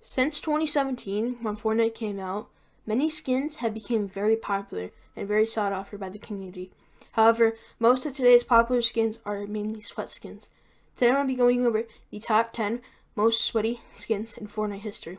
Since 2017, when Fortnite came out, many skins have become very popular and very sought after by the community. However, most of today's popular skins are mainly sweat skins. Today I'm going to be going over the top 10 most sweaty skins in Fortnite history.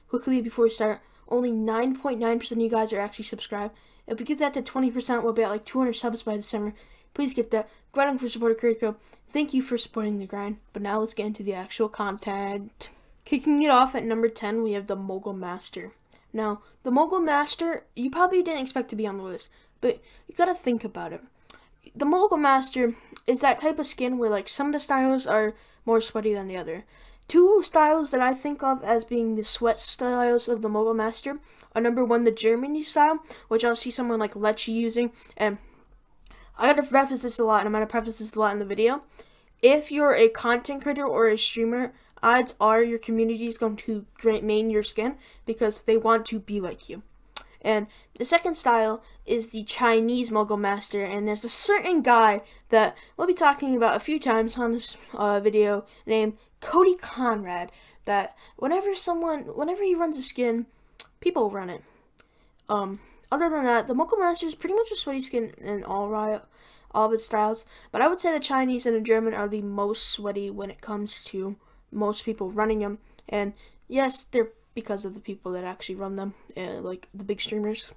Quickly before we start, only 9.9% of you guys are actually subscribed. If we get that to 20%, we'll be at like 200 subs by December. Please get that. Grinding for supporter critical. Thank you for supporting the grind. But now let's get into the actual content. Kicking it off at number 10, we have the Mogul Master. Now, the Mogul Master, you probably didn't expect to be on the list, but you gotta think about it. The Mogul Master is that type of skin where like some of the styles are more sweaty than the other. Two styles that I think of as being the sweat styles of the Mogul Master are number one, the Germany style, which I'll see someone like Slaytz using, and I gotta preface this a lot, and I'm gonna preface this a lot in the video. If you're a content creator or a streamer, odds are your community is going to main your skin because they want to be like you. And the second style is the Chinese Mogul Master, and there's a certain guy that we'll be talking about a few times on this video named Cody Conrad, that whenever he runs a skin, people run it. Other than that, the Mogul Master is pretty much a sweaty skin in all of its styles, but I would say the Chinese and the German are the most sweaty when it comes to most people running them. And yes, they're because of the people that actually run them, like the big streamers.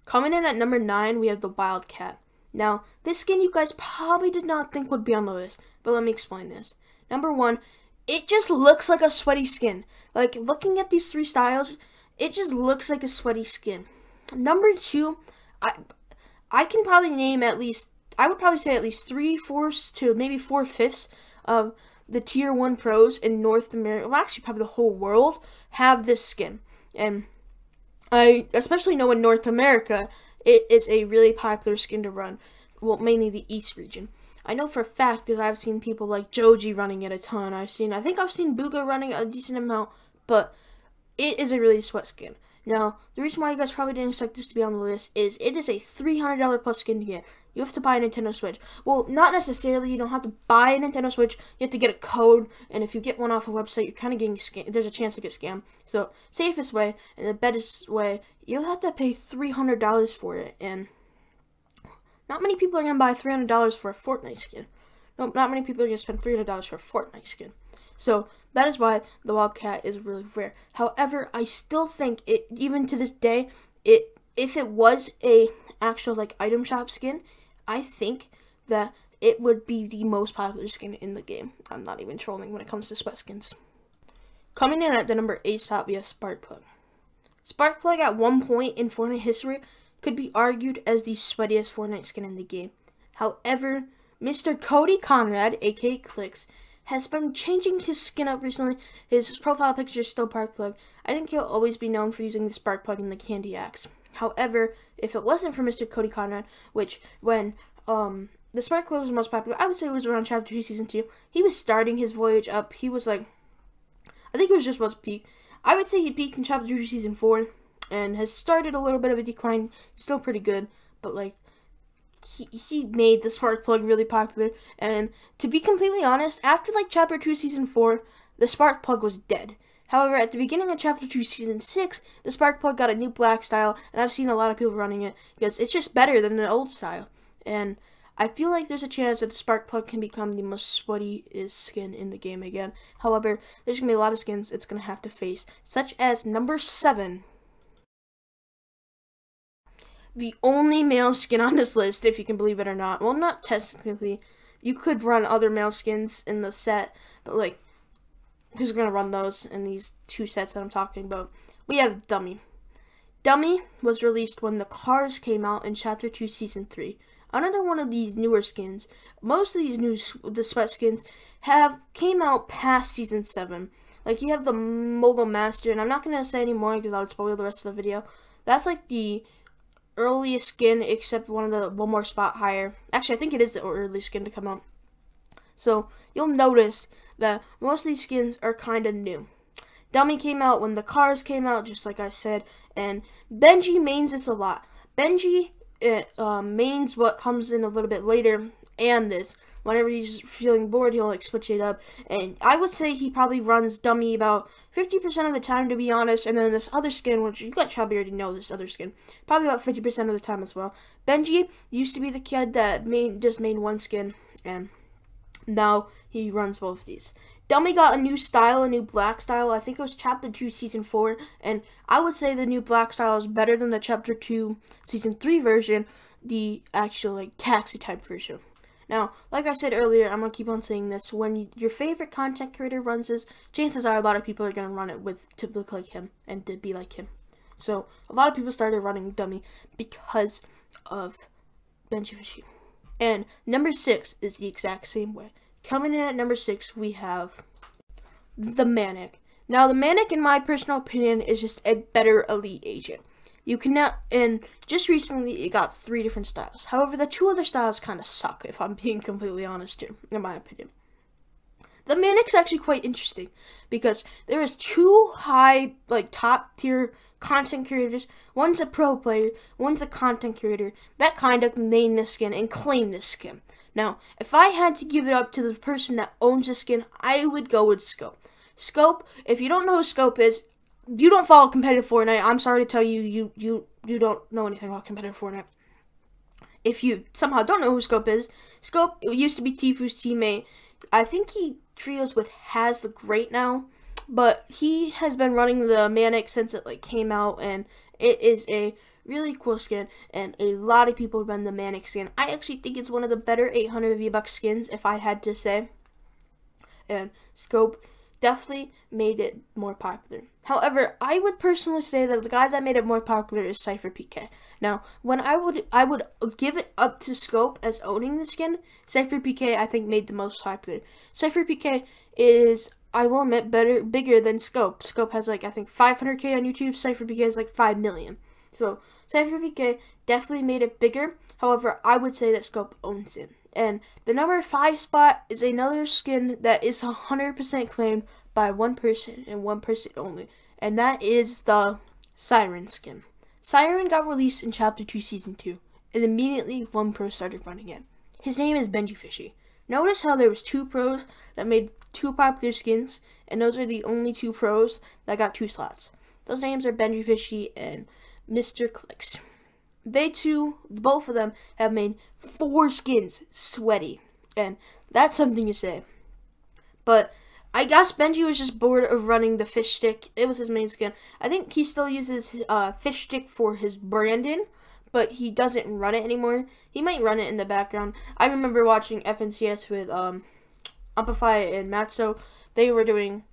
Coming in at number 9, we have the Bobcat. Now, this skin you guys probably did not think would be on the list, but let me explain this. Number 1, it just looks like a sweaty skin. Like, looking at these three styles, it just looks like a sweaty skin. Number 2, I can probably name at least, I would probably say at least 3/4 to maybe 4/5 of the tier 1 pros in North America, well actually probably the whole world, have this skin. And I especially know in North America, it is a really popular skin to run. Well, mainly the East region. I know for a fact because I've seen people like Joji running it a ton. I think I've seen Buga running a decent amount, but it is a really sweat skin. Now, the reason why you guys probably didn't expect this to be on the list is it is a $300 plus skin to get. You have to buy a Nintendo Switch. Well, not necessarily. You don't have to buy a Nintendo Switch. You have to get a code, and if you get one off a website, you're kind of getting scammed. There's a chance to get scammed. So, safest way and the best way, you'll have to pay $300 for it, and not many people are going to buy $300 for a Fortnite skin. No, not many people are going to spend $300 for a Fortnite skin. So, that is why the Bobcat is really rare. However, I still think it, even to this day, if it was a actual like item shop skin, I think that it would be the most popular skin in the game. I'm not even trolling when it comes to sweat skins. Coming in at the number 8 spot, we have Sparkplug. Sparkplug at one point in Fortnite history could be argued as the sweatiest Fortnite skin in the game. However, Mr. Cody Conrad, aka Clicks, has been changing his skin up recently. His profile picture is still Sparkplug. I think he'll always be known for using the Sparkplug in the Candy Axe. However, if it wasn't for Mr. Cody Conrad, which when the Sparkplug was the most popular, I would say it was around Chapter 2 Season 2, he was starting his voyage up. He was like, I think he was just about to peak. I would say he peaked in Chapter 2 Season 4 and has started a little bit of a decline. Still pretty good, but like, he made the Sparkplug really popular. And to be completely honest, after like Chapter 2 Season 4, the Sparkplug was dead. However, at the beginning of Chapter 2 Season 6, the Sparkplug got a new black style, and I've seen a lot of people running it because it's just better than the old style. And I feel like there's a chance that the Sparkplug can become the most sweatiest skin in the game again. However, there's going to be a lot of skins it's going to have to face, such as number 7. The only male skin on this list, if you can believe it or not. Well, not technically. You could run other male skins in the set, but like, who's going to run those in these two sets that I'm talking about? We have Dummy. Dummy was released when the cars came out in Chapter 2 Season 3. Another one of these newer skins. Most of these the sweat skins came out past Season 7. Like, you have the Mogul Master, and I'm not going to say any more because I would spoil the rest of the video. That's like the earliest skin, except one more spot higher. Actually, I think it is the earliest skin to come out. So, you'll notice that most of these skins are kind of new. Dummy came out when the cars came out, just like I said, and Benji mains this a lot. Benji mains what comes in a little bit later, and this. Whenever he's feeling bored, he'll like switch it up. And I would say he probably runs dummy about 50% of the time, to be honest. And then this other skin, which you guys probably already know this other skin, probably about 50% of the time as well. Benji used to be the kid that just made one skin, and now he runs both of these. Dummy got a new style, a new black style. I think it was Chapter 2, Season 4. And I would say the new black style is better than the Chapter 2, Season 3 version, the actual like taxi type version. Now, like I said earlier, I'm going to keep on saying this. When your favorite content creator runs this, chances are a lot of people are going to run it to look like him and to be like him. So, a lot of people started running dummy because of Benji Fishy. And number 6 is the exact same way. Coming in at number 6, we have the Manic. Now, the Manic, in my personal opinion, is just a better elite agent. You cannot, and just recently it got 3 different styles. However, the 2 other styles kind of suck, if I'm being completely honest here, in my opinion. The Manic's actually quite interesting, because there is 2 high, like, top tier content creators. One's a pro player, one's a content creator, that kind of name this skin and claim this skin. Now, if I had to give it up to the person that owns the skin, I would go with Scope. Scope, if you don't know who Scope is, you don't follow competitive Fortnite. I'm sorry to tell you, you don't know anything about competitive Fortnite. If you somehow don't know who Scope is, Scope used to be Tifu's teammate. I think he trios with Has the Great now, but he has been running the Manic since it like came out, and it is a really cool skin, and a lot of people run the Manic skin. I actually think it's one of the better 800 V-Bucks skins, if I had to say. And Scope definitely made it more popular. However, I would personally say that the guy that made it more popular is Cypher PK. Now, when I would give it up to Scope as owning the skin, Cypher PK I think made the most popular. Cypher PK is, I will admit, bigger than Scope. Scope has like I think 500k on YouTube. Cypher PK is like 5 million. So Cypher PK definitely made it bigger. However, I would say that Scope owns it. And the number 5 spot is another skin that is 100% claimed by one person and one person only. And that is the Siren skin. Siren got released in Chapter 2, Season 2. And immediately one pro started running it. His name is Benji Fishy. Notice how there was 2 pros that made 2 popular skins. And those are the only 2 pros that got 2 slots. Those names are Benji Fishy and Mr. Clicks. They two, both of them, have made 4 skins sweaty. And that's something to say. But I guess Benji was just bored of running the fish stick. It was his main skin. I think he still uses fish stick for his Brandon, but he doesn't run it anymore. He might run it in the background. I remember watching FNCS with Amplify and Matzo. They were doing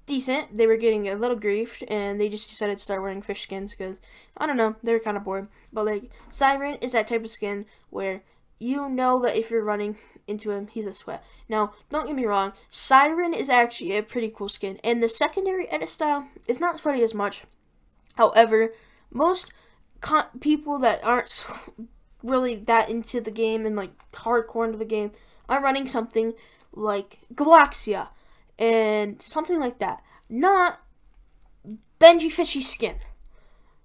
decent. They were getting a little griefed, and they just decided to start wearing fish skins because, I don't know, they were kind of bored. But, like, Siren is that type of skin where you know that if you're running into him, he's a sweat. Now, don't get me wrong, Siren is actually a pretty cool skin, and the secondary edit style is not sweaty as much. However, most people that aren't really that into the game and, like, hardcore into the game are running something like Galaxia and something like that. Not Benji Fishy skin.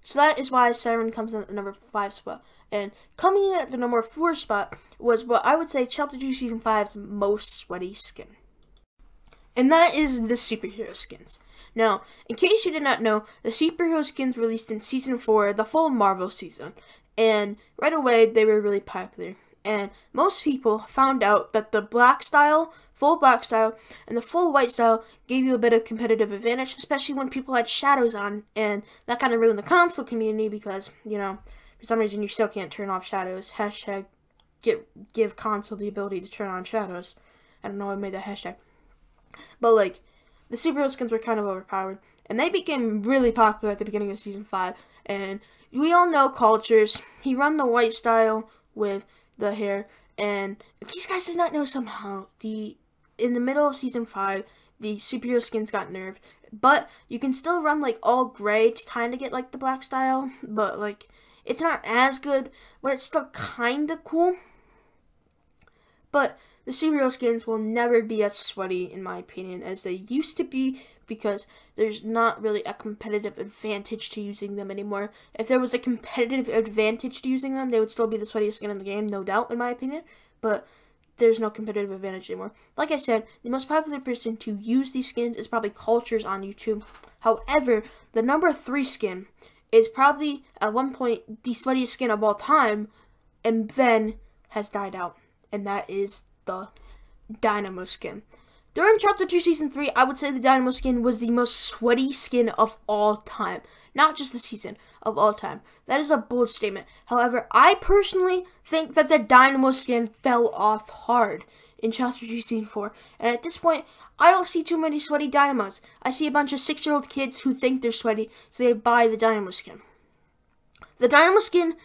So that is why Siren comes in at the number 5 spot. And coming in at the number 4 spot was what I would say Chapter 2 Season 5's most sweaty skin. And that is the superhero skins. Now, in case you did not know, the superhero skins released in Season 4, the full Marvel season. And right away, they were really popular. And most people found out that the black style, full black style, and the full white style gave you a bit of competitive advantage, especially when people had shadows on. And that kind of ruined the console community because, you know, for some reason you still can't turn off shadows. Hashtag give console the ability to turn on shadows. I don't know why I made that hashtag. But, like, the superhero skins were kind of overpowered. And they became really popular at the beginning of Season 5. And we all know Cultures. He run the white style with the hair. And if these guys did not know somehow, in the middle of Season 5, the superhero skins got nerfed. But you can still run, like, all gray to kind of get, like, the black style. But, like, it's not as good, but it's still kind of cool. But the superhero skins will never be as sweaty, in my opinion, as they used to be, because there's not really a competitive advantage to using them anymore. If there was a competitive advantage to using them, they would still be the sweatiest skin in the game, no doubt, in my opinion. But there's no competitive advantage anymore. Like I said, the most popular person to use these skins is probably Cultures on YouTube. However, the number 3 skin is probably at one point the sweatiest skin of all time, and then has died out, and that is the Dynamo skin. During Chapter 2 Season 3, I would say the Dynamo skin was the most sweaty skin of all time. Not just the season, of all time. That is a bold statement. However, I personally think that the Dynamo skin fell off hard in Chapter 2 Season 4. And at this point, I don't see too many sweaty Dynamos. I see a bunch of 6-year-old kids who think they're sweaty, so they buy the Dynamo skin. The Dynamo skin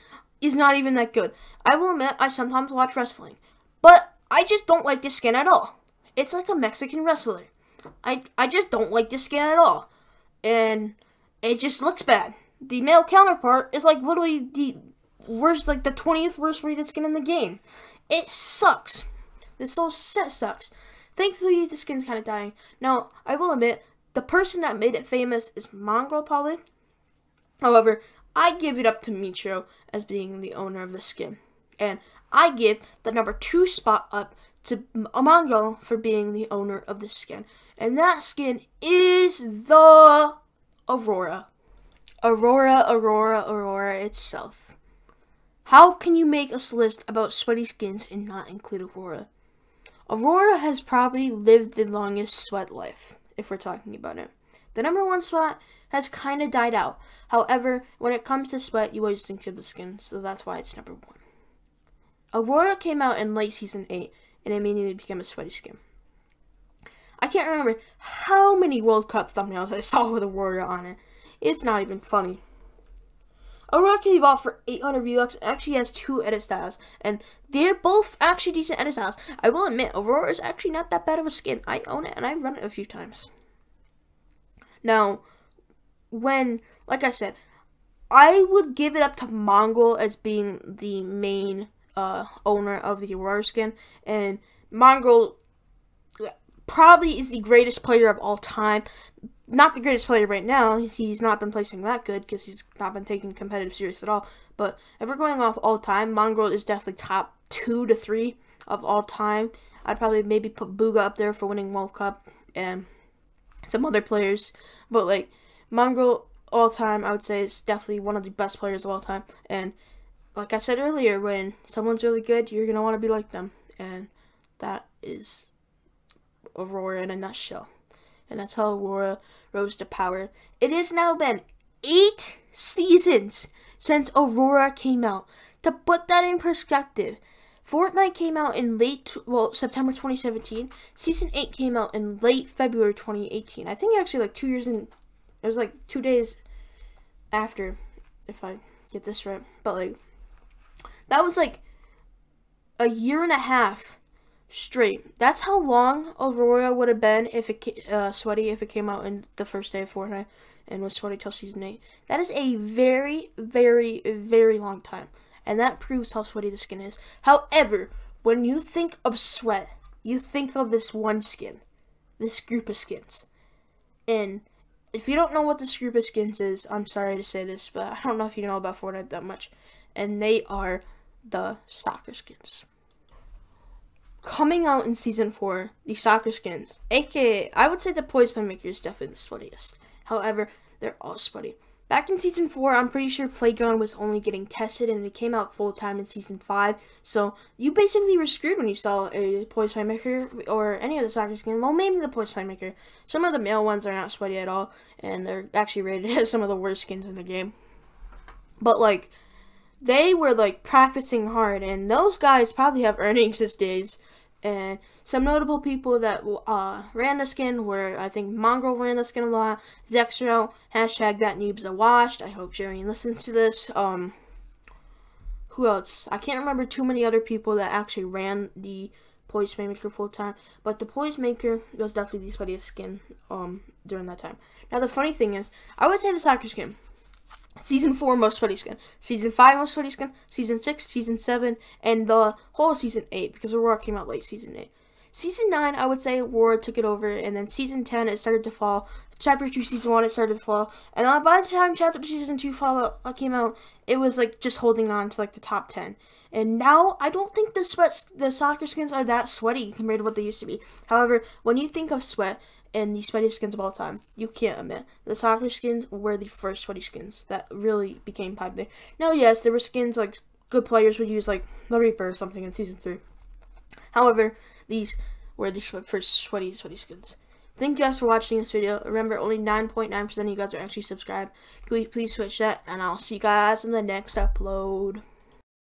is not even that good. I will admit, I sometimes watch wrestling. But I just don't like this skin at all. It's like a Mexican wrestler. I just don't like this skin at all. And it just looks bad. The male counterpart is like literally the worst, like the 20th worst rated skin in the game. It sucks. This whole set sucks. Thankfully, the skin's kind of dying. Now, I will admit, the person that made it famous is Mogul probably. However, I give it up to Micho as being the owner of the skin. And I give the number 2 spot up to Mogul for being the owner of the skin. And that skin is the Aurora. Aurora itself. How can you make us list about sweaty skins and not include Aurora? Aurora has probably lived the longest sweat life, if we're talking about it. The number 1 spot has kind of died out. However, when it comes to sweat, you always think of the skin, so that's why it's number 1. Aurora came out in late Season 8, and immediately became a sweaty skin. I can't remember how many World Cup thumbnails I saw with Aurora on it. It's not even funny. Aurora can be bought for 800 V-Bucks and actually has 2 edit styles. And they're both actually decent edit styles. I will admit, Aurora is actually not that bad of a skin. I own it and I've run it a few times. Now, like I said, I would give it up to Mogul as being the main owner of the Aurora skin. And Mogul probably is the greatest player of all time. Not the greatest player right now. He's not been placing that good because he's not been taking competitive serious at all. But if we're going off all time, Mogul is definitely top 2 to 3 of all time. I'd probably maybe put Booga up there for winning World Cup and some other players. But like Mogul all time, I would say is definitely one of the best players of all time. And like I said earlier, when someone's really good, you're gonna want to be like them, and that is Aurora in a nutshell. And that's how Aurora rose to power. It has now been 8 seasons since Aurora came out. To put that in perspective, Fortnite came out in September 2017. Season 8 came out in late February 2018. I think actually like 2 years in. It was like 2 days after, if I get this right. But like, that was like a year and a half straight. That's how long Aurora would have been if sweaty if it came out in the first day of Fortnite and was sweaty till Season 8. That is a very, very, very long time, and that proves how sweaty the skin is. However, when you think of sweat, you think of this one skin, this group of skins. And if you don't know what this group of skins is, I'm sorry to say this, but I don't know if you know about Fortnite that much, and they are the soccer skins. Coming out in Season 4, the soccer skins, aka, I would say the Poisonmaker is definitely the sweatiest. However, they're all sweaty. Back in Season 4, I'm pretty sure Playground was only getting tested, and it came out full-time in Season 5. So, you basically were screwed when you saw a Poisonmaker or any of the soccer skins. Well, maybe the Poisonmaker. Some of the male ones are not sweaty at all, and they're actually rated as some of the worst skins in the game. But, like, they were, like, practicing hard, and those guys probably have earnings these days. And some notable people that ran the skin were, I think, Mogul ran the skin a lot, Zexro, hashtag that noob's a washed. I hope Jerry listens to this. Who else? I can't remember too many other people that actually ran the Poisonmaker full time, but the Poisonmaker was definitely the sweatiest skin during that time. Now the funny thing is, I would say the soccer skin. Season 4, most sweaty skin. Season 5, most sweaty skin. Season 6, Season 7, and the whole Season 8, because Aurora came out late Season 8. Season 9, I would say Aurora took it over, and then Season 10, it started to fall. Chapter 2, Season 1, it started to fall. And by the time Chapter 2, Season 2 came out, it was like just holding on to like the top 10. And now, I don't think the soccer skins are that sweaty compared to what they used to be. However, when you think of sweat and the sweaty skins of all time, you can't admit the soccer skins were the first sweaty skins that really became popular. Now, yes, there were skins like good players would use, like the Reaper or something in Season 3. However, these were the first sweaty skins. Thank you guys for watching this video. Remember, only 9.9% of you guys are actually subscribed. Please switch that, and I'll see you guys in the next upload.